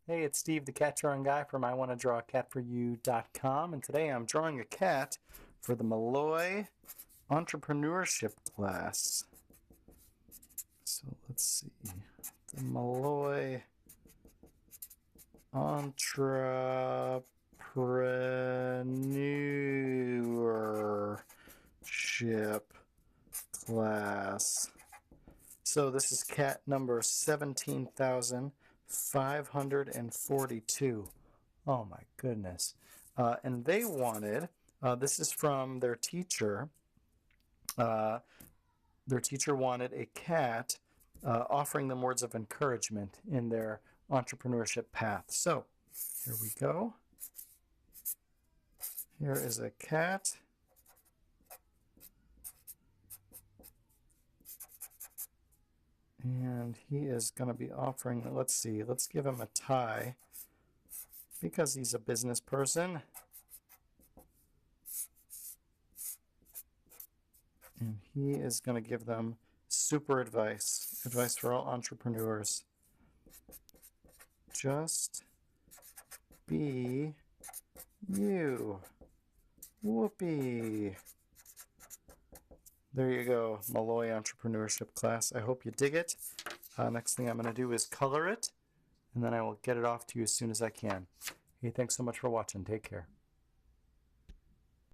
Hey, it's Steve, the cat drawing guy from iwantadrawacatforyou.com, and today I'm drawing a cat for the Molloy Entrepreneurship class. So let's see, the Molloy Entrepreneurship class. So this is cat number 17,542. Oh my goodness. And they wanted, this is from their teacher. Their teacher wanted a cat offering them words of encouragement in their entrepreneurship path. So here we go. Here is a cat. And he is going to be offering, let's see, let's give him a tie because he's a business person. And he is going to give them super advice for all entrepreneurs. Just be you. Whoopee. There you go, Molloy Entrepreneurship class. I hope you dig it. Next thing I'm going to do is color it, and then I will get it off to you as soon as I can. Hey, thanks so much for watching. Take care.